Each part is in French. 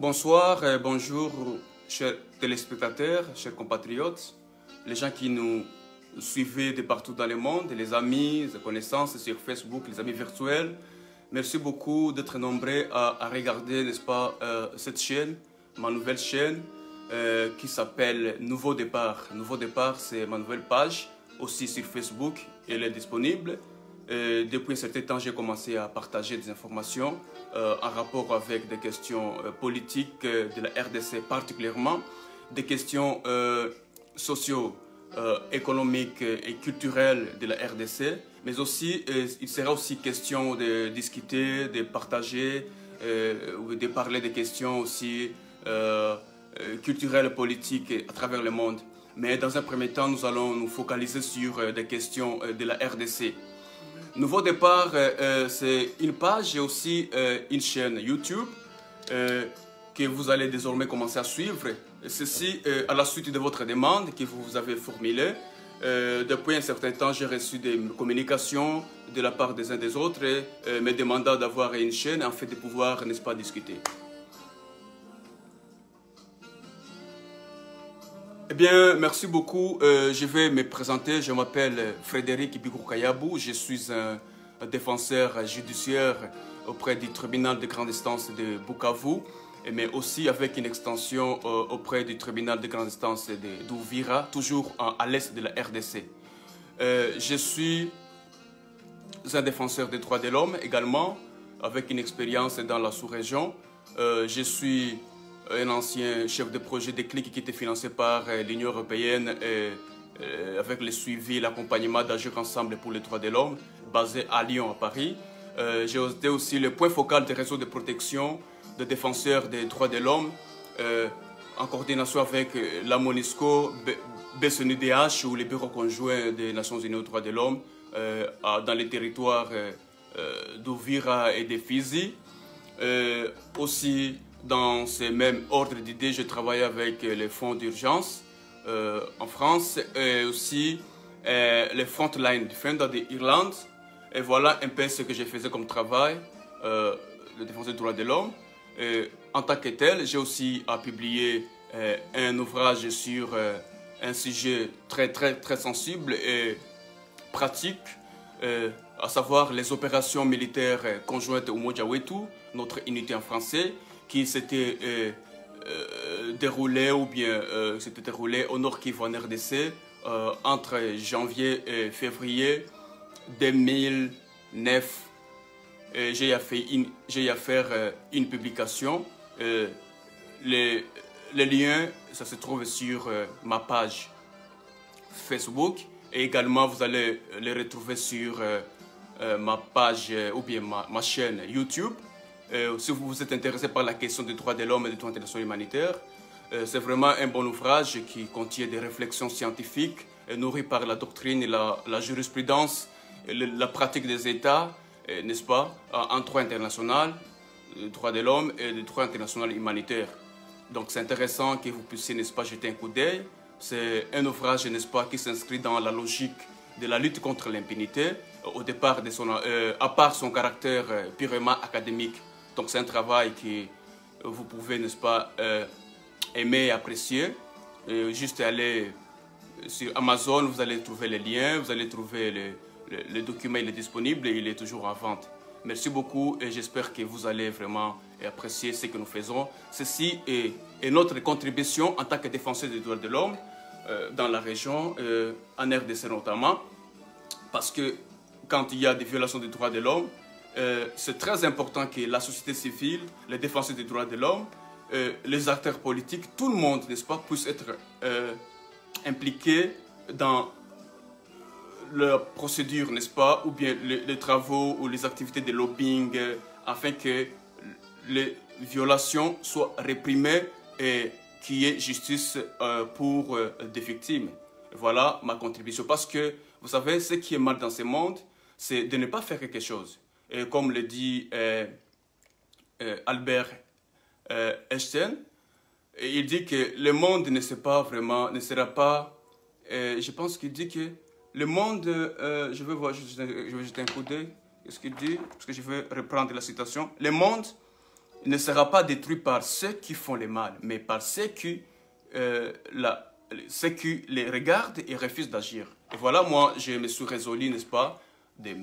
Bonsoir, bonjour, chers téléspectateurs, chers compatriotes, les gens qui nous suivent de partout dans le monde, les amis, les connaissances sur Facebook, les amis virtuels. Merci beaucoup d'être nombreux à regarder, n'est-ce pas, cette chaîne, ma nouvelle chaîne qui s'appelle Nouveau Départ. Nouveau Départ, c'est ma nouvelle page, aussi sur Facebook, elle est disponible. Depuis un certain temps, j'ai commencé à partager des informations en rapport avec des questions politiques de la RDC particulièrement, des questions socio-économiques et culturelles de la RDC, mais aussi il sera aussi question de discuter, de partager, de parler des questions aussi culturelles, politiques à travers le monde. Mais dans un premier temps, nous allons nous focaliser sur des questions de la RDC. Nouveau Départ, c'est une page et aussi une chaîne YouTube que vous allez désormais commencer à suivre. Ceci à la suite de votre demande que vous avez formulée. Depuis un certain temps, j'ai reçu des communications de la part des uns des autres me demandant d'avoir une chaîne afin de pouvoir, n'est-ce pas, discuter. Eh bien, merci beaucoup. Je vais me présenter. Je m'appelle Frédéric Bigou-Kayabou. Je suis un défenseur judiciaire auprès du tribunal de grande instance de Bukavu, mais aussi avec une extension auprès du tribunal de grande instance d'Uvira, toujours à l'est de la RDC. Je suis un défenseur des droits de l'homme également, avec une expérience dans la sous-région. Je suis un ancien chef de projet Déclic qui était financé par l'Union européenne avec le suivi et l'accompagnement d'Agir Ensemble pour les droits de l'homme, basé à Lyon, à Paris. J'ai été aussi le point focal des réseaux de protection de défenseurs des droits de l'homme, en coordination avec la MONUSCO, BCNUDH ou les bureaux conjoints des Nations Unies aux droits de l'homme dans les territoires d'Uvira et de Fizi. Aussi, dans ce même ordre d'idées, je travaille avec les fonds d'urgence en France et aussi les Frontline Defender d'Irlande. Et voilà un peu ce que je faisais comme travail de défense des droits de l'homme. En tant que tel, j'ai aussi publié un ouvrage sur un sujet très sensible et pratique, à savoir les opérations militaires conjointes au Mojawetu, notre unité en français, qui s'était déroulé au Nord Kivu en RDC entre janvier et février 2009. J'ai fait une publication. Les liens, ça se trouve sur ma page Facebook et également vous allez les retrouver sur ma page ou bien ma chaîne YouTube. Si vous êtes intéressé par la question des droits de l'homme et des droits internationaux humanitaires, c'est vraiment un bon ouvrage qui contient des réflexions scientifiques nourries par la doctrine et la jurisprudence, et la pratique des États, n'est-ce pas, en droit international, les droits de l'homme et les droits internationaux humanitaires. Donc c'est intéressant que vous puissiez, n'est-ce pas, jeter un coup d'œil. C'est un ouvrage, n'est-ce pas, qui s'inscrit dans la logique de la lutte contre l'impunité, au départ à part son caractère purement académique. Donc c'est un travail que vous pouvez, n'est-ce pas, aimer et apprécier. Juste aller sur Amazon, vous allez trouver les liens, vous allez trouver le document, il est disponible et il est toujours en vente. Merci beaucoup et j'espère que vous allez vraiment apprécier ce que nous faisons. Ceci est notre contribution en tant que défenseur des droits de l'homme dans la région, en RDC notamment, parce que quand il y a des violations des droits de l'homme, c'est très important que la société civile, les défenseurs des droits de l'homme, les acteurs politiques, tout le monde, n'est-ce pas, puisse être impliqué dans la procédure, n'est-ce pas, ou bien les travaux ou les activités de lobbying, afin que les violations soient réprimées et qu'il y ait justice pour des victimes. Voilà ma contribution. Parce que, vous savez, ce qui est mal dans ce monde, c'est de ne pas faire quelque chose. Et comme le dit Albert Einstein, il dit que le monde ne sera pas, je pense qu'il dit que le monde, je vais jeter un coup d'œil, qu'est-ce qu'il dit, parce que je vais reprendre la citation, le monde ne sera pas détruit par ceux qui font le mal, mais par ceux qui les regardent et refusent d'agir. Et voilà, moi, je me suis résolu, n'est-ce pas, de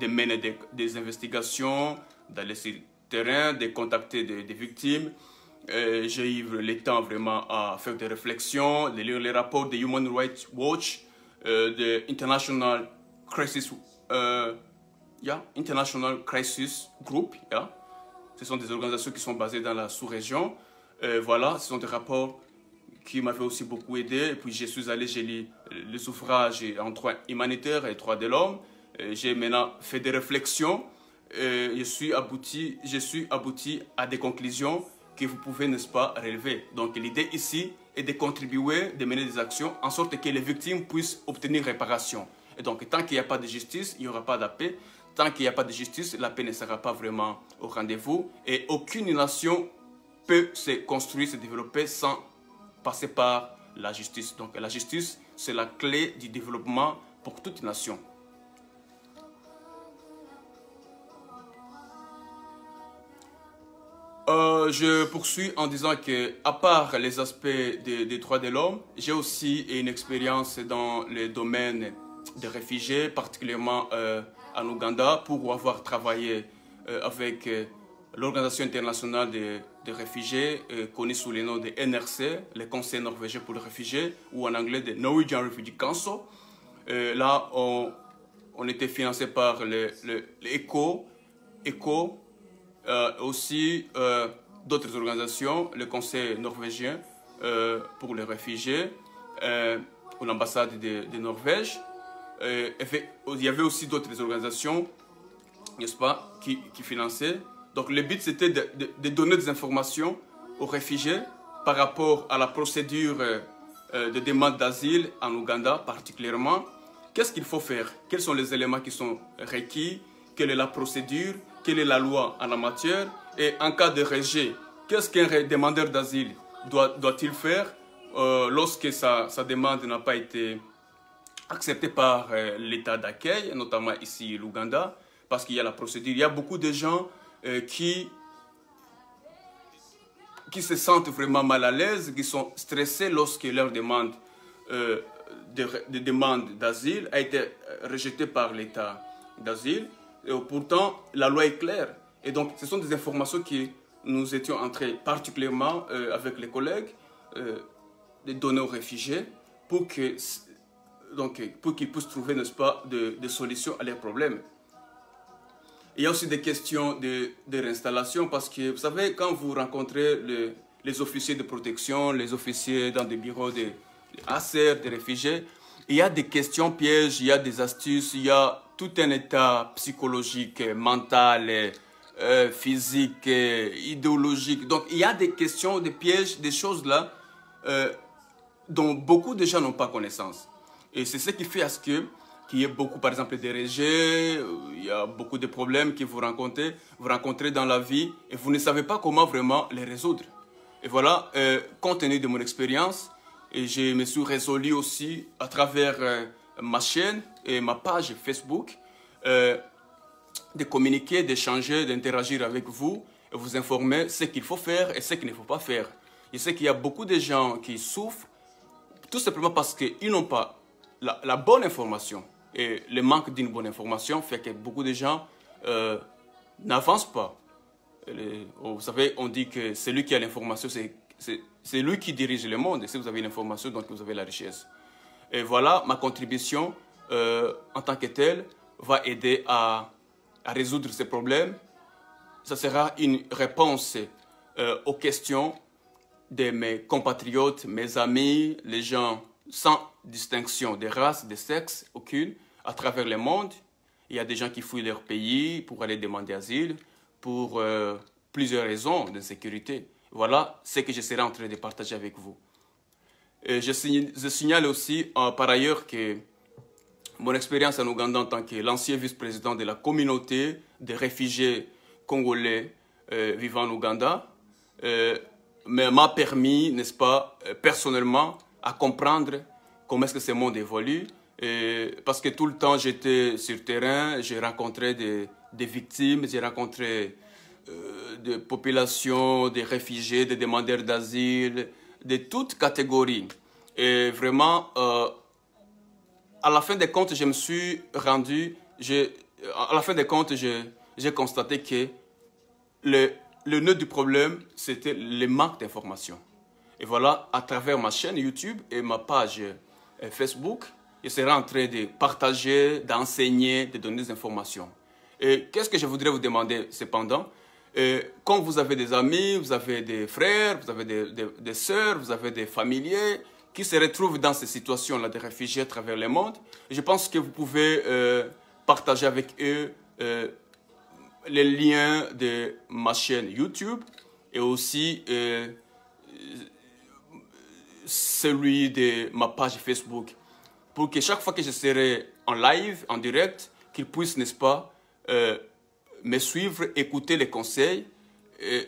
mener des investigations dans les terrains, de contacter des victimes. J'ai eu le temps vraiment à faire des réflexions, de lire les rapports de Human Rights Watch, de International Crisis, International Crisis Group. Ce sont des organisations qui sont basées dans la sous-région. Voilà, ce sont des rapports qui m'avaient aussi beaucoup aidé. Et puis je suis allé, j'ai lu les ouvrages en droit humanitaire et droit de l'homme. J'ai maintenant fait des réflexions. Je suis abouti à des conclusions que vous pouvez, n'est-ce pas, relever. Donc l'idée ici est de contribuer, de mener des actions en sorte que les victimes puissent obtenir réparation. Et donc tant qu'il n'y a pas de justice, il n'y aura pas de paix. Tant qu'il n'y a pas de justice, la paix ne sera pas vraiment au rendez-vous. Et aucune nation peut se construire, se développer sans passer par la justice. Donc la justice, c'est la clé du développement pour toute nation. Je poursuis en disant que, à part les aspects des droits de l'homme, j'ai aussi une expérience dans le domaine des réfugiés, particulièrement en Ouganda, pour avoir travaillé avec l'Organisation internationale des réfugiés, connue sous le nom de NRC, le Conseil norvégien pour les réfugiés, ou en anglais de Norwegian Refugee Council. Là, on était financé par l'ECHO, aussi d'autres organisations, le Conseil norvégien pour les réfugiés, ou l'ambassade de Norvège. Il y avait aussi d'autres organisations, n'est-ce pas, qui finançaient. Donc le but c'était de donner des informations aux réfugiés par rapport à la procédure de demande d'asile en Ouganda particulièrement. Qu'est-ce qu'il faut faire? Quels sont les éléments qui sont requis? Quelle est la procédure? Quelle est la loi en la matière? Et en cas de rejet, qu'est-ce qu'un demandeur d'asile doit-il faire lorsque sa demande n'a pas été acceptée par l'état d'accueil, notamment ici l'Ouganda, parce qu'il y a la procédure. Il y a beaucoup de gens qui se sentent vraiment mal à l'aise, qui sont stressés lorsque leur demande d'asile a été rejetée par l'état d'asile. Pourtant, la loi est claire. Et donc, ce sont des informations que nous étions en train, particulièrement avec les collègues, de donner aux réfugiés pour qu'ils puissent trouver, n'est-ce pas, des solutions à leurs problèmes. Il y a aussi des questions de réinstallation parce que, vous savez, quand vous rencontrez les officiers de protection, les officiers dans des bureaux de ACR, des réfugiés, il y a des questions pièges, il y a des astuces, il y a tout un état psychologique, mental, physique, idéologique. Donc, il y a des questions, des pièges, des choses là dont beaucoup de gens n'ont pas connaissance. Et c'est ce qui fait à ce qu'il y ait beaucoup, par exemple, de rejets, il y a beaucoup de problèmes que vous rencontrez dans la vie et vous ne savez pas comment vraiment les résoudre. Et voilà, compte tenu de mon expérience, et je me suis résolu aussi à travers ma chaîne et ma page Facebook de communiquer, d'échanger, d'interagir avec vous et vous informer ce qu'il faut faire et ce qu'il ne faut pas faire. Je sais qu'il y a beaucoup de gens qui souffrent tout simplement parce qu'ils n'ont pas la bonne information. Et le manque d'une bonne information fait que beaucoup de gens n'avancent pas. Vous savez, on dit que celui qui a l'information, c'est lui qui dirige le monde. Et si vous avez l'information, donc vous avez la richesse. Et voilà, ma contribution en tant que telle va aider à résoudre ces problèmes. Ça sera une réponse aux questions de mes compatriotes, mes amis, les gens sans distinction de race, de sexe, aucune, à travers le monde. Il y a des gens qui fuient leur pays pour aller demander asile pour plusieurs raisons de sécurité. Voilà ce que je serai en train de partager avec vous. Je signale aussi par ailleurs que mon expérience en Ouganda en tant que l'ancien vice-président de la communauté des réfugiés congolais vivant en Ouganda m'a permis, n'est-ce pas, personnellement, à comprendre comment est-ce que ce monde évolue. Parce que tout le temps, j'étais sur le terrain, j'ai rencontré des victimes, j'ai rencontré de populations, des réfugiés, des demandeurs d'asile, de toutes catégories. Et vraiment, à la fin des comptes, je me suis rendu, à la fin des comptes, j'ai constaté que le nœud du problème, c'était le manque d'informations. Et voilà, à travers ma chaîne YouTube et ma page Facebook, je serai en train de partager, d'enseigner, de donner des informations. Et qu'est-ce que je voudrais vous demander cependant? Quand vous avez des amis, vous avez des frères, vous avez des sœurs, vous avez des familiers qui se retrouvent dans ces situations-là de réfugiés à travers le monde, je pense que vous pouvez partager avec eux les liens de ma chaîne YouTube et aussi celui de ma page Facebook, pour que chaque fois que je serai en live, en direct, qu'ils puissent, n'est-ce pas, me suivre, écouter les conseils.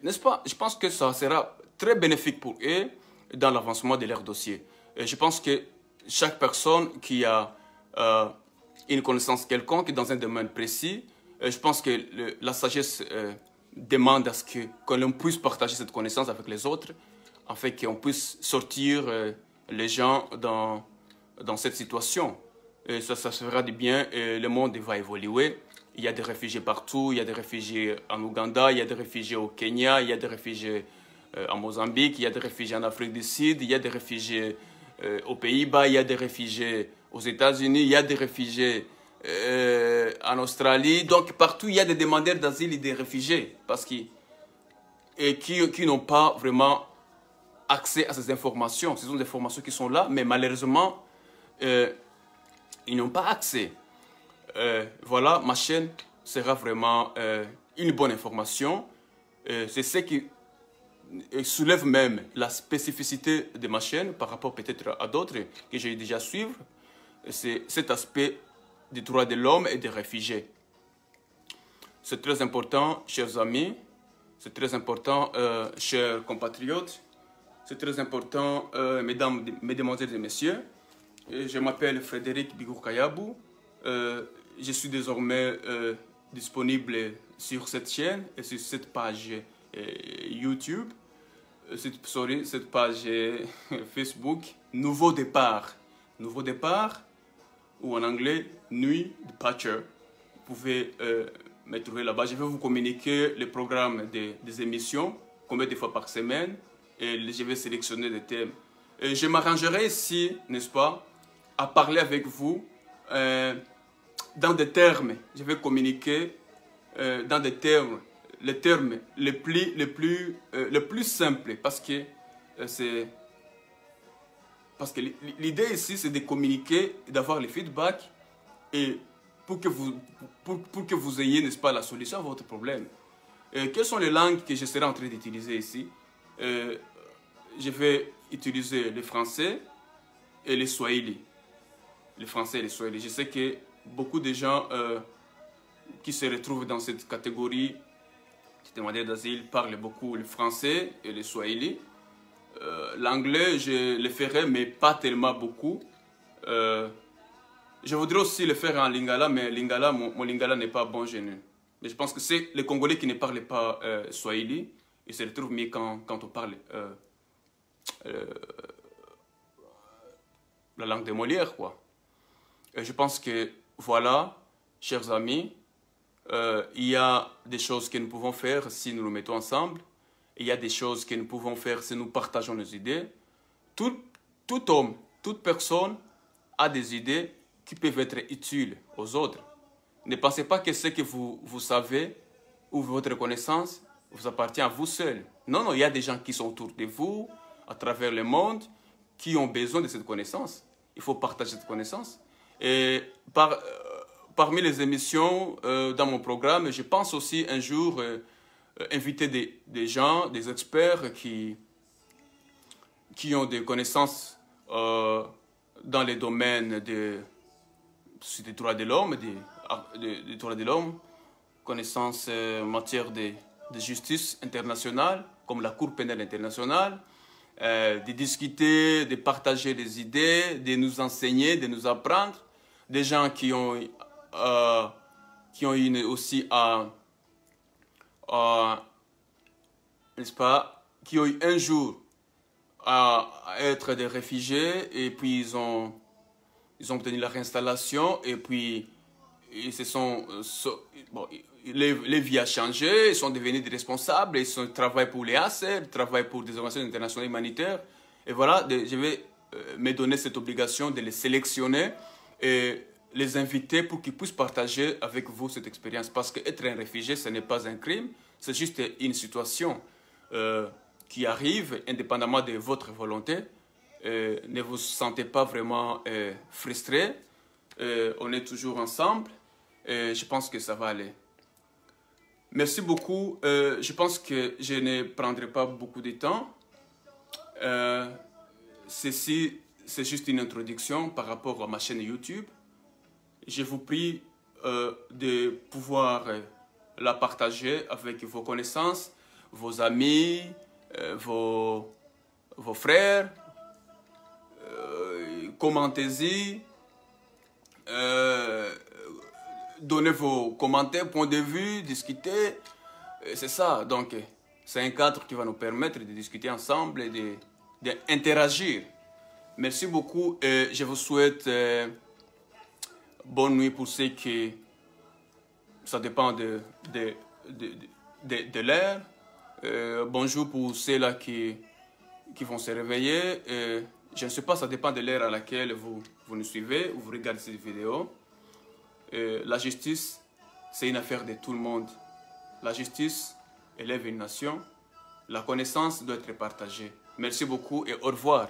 N'est-ce pas? Je pense que ça sera très bénéfique pour eux dans l'avancement de leur dossier. Je pense que chaque personne qui a une connaissance quelconque dans un domaine précis, je pense que la sagesse demande à ce que l'on puisse partager cette connaissance avec les autres, afin qu'on puisse sortir les gens dans cette situation. Et ça se fera du bien et le monde va évoluer. Il y a des réfugiés partout, il y a des réfugiés en Ouganda, il y a des réfugiés au Kenya, il y a des réfugiés en Mozambique, il y a des réfugiés en Afrique du Sud, il y a des réfugiés aux Pays-Bas, il y a des réfugiés aux États-Unis, il y a des réfugiés en Australie. Donc partout, il y a des demandeurs d'asile et des réfugiés parce qui n'ont pas vraiment accès à ces informations. Ce sont des informations qui sont là, mais malheureusement, ils n'ont pas accès. Voilà, ma chaîne sera vraiment une bonne information. C'est ce qui soulève même la spécificité de ma chaîne par rapport peut-être à d'autres que j'ai déjà suivre. C'est cet aspect des droits de l'homme et des réfugiés. C'est très important, chers amis. C'est très important, chers compatriotes. C'est très important, mesdames, mesdemoiselles et messieurs. Je m'appelle Frédéric Bigourkayabou. Je suis désormais disponible sur cette chaîne et sur cette page YouTube, cette page Facebook, Nouveau Départ. Nouveau Départ, ou en anglais, Nuit Departure. Vous pouvez me trouver là-bas. Je vais vous communiquer le programme des émissions, combien de fois par semaine, et je vais sélectionner des thèmes. Et je m'arrangerai ici, n'est-ce pas, à parler avec vous dans des termes. Je vais communiquer dans des termes, les termes les plus simples, parce que l'idée ici, c'est de communiquer, d'avoir les feedbacks et pour que vous ayez, n'est-ce pas, la solution à votre problème. Quelles sont les langues que je serai en train d'utiliser ici? Je vais utiliser le français et le swahili. Le français et le swahili. Je sais que beaucoup de gens qui se retrouvent dans cette catégorie de demandeurs d'asile parlent beaucoup le français et le swahili. L'anglais, je le ferai, mais pas tellement beaucoup. Je voudrais aussi le faire en lingala, mais lingala, mon lingala n'est pas bon gêné. Mais je pense que c'est les Congolais qui ne parlent pas swahili. Ils se retrouvent mieux quand on parle la langue de Molière, quoi. Et je pense que, voilà, chers amis, il y a des choses que nous pouvons faire si nous nous mettons ensemble. Il y a des choses que nous pouvons faire si nous partageons nos idées. Tout homme, toute personne a des idées qui peuvent être utiles aux autres. Ne pensez pas que ce que vous savez ou votre connaissance vous appartient à vous seul. Non, non, il y a des gens qui sont autour de vous, à travers le monde, qui ont besoin de cette connaissance. Il faut partager cette connaissance. Et parmi les émissions dans mon programme, je pense aussi un jour inviter des gens, des experts qui ont des connaissances dans les domaines des droits de l'homme, des droits de l'homme, connaissances en matière de justice internationale, comme la Cour pénale internationale, de discuter, de partager des idées, de nous enseigner, de nous apprendre, des gens qui ont aussi n'est-ce pas, qui ont eu un jour à être des réfugiés et puis ils ont obtenu leur installation et puis ils se sont, bon, les vies ont changé, ils sont devenus des responsables, ils travaillent pour les ACER, ils travaillent pour des organisations internationales humanitaires. Et voilà, je vais me donner cette obligation de les sélectionner et les inviter pour qu'ils puissent partager avec vous cette expérience. Parce qu'être un réfugié, ce n'est pas un crime, c'est juste une situation qui arrive indépendamment de votre volonté. Ne vous sentez pas vraiment frustré. On est toujours ensemble. Je pense que ça va aller. Merci beaucoup. Je pense que je ne prendrai pas beaucoup de temps. Ceci, c'est juste une introduction par rapport à ma chaîne YouTube. Je vous prie de pouvoir la partager avec vos connaissances, vos amis, vos frères. Commentez-y. Donnez vos commentaires, points de vue, discutez. C'est ça. Donc, c'est un cadre qui va nous permettre de discuter ensemble et d'interagir. Merci beaucoup et je vous souhaite bonne nuit pour ceux qui... Ça dépend de l'heure. Bonjour pour ceux-là qui vont se réveiller. Je ne sais pas, ça dépend de l'heure à laquelle vous nous suivez ou vous regardez cette vidéo. La justice, c'est une affaire de tout le monde. La justice élève une nation. La connaissance doit être partagée. Merci beaucoup et au revoir.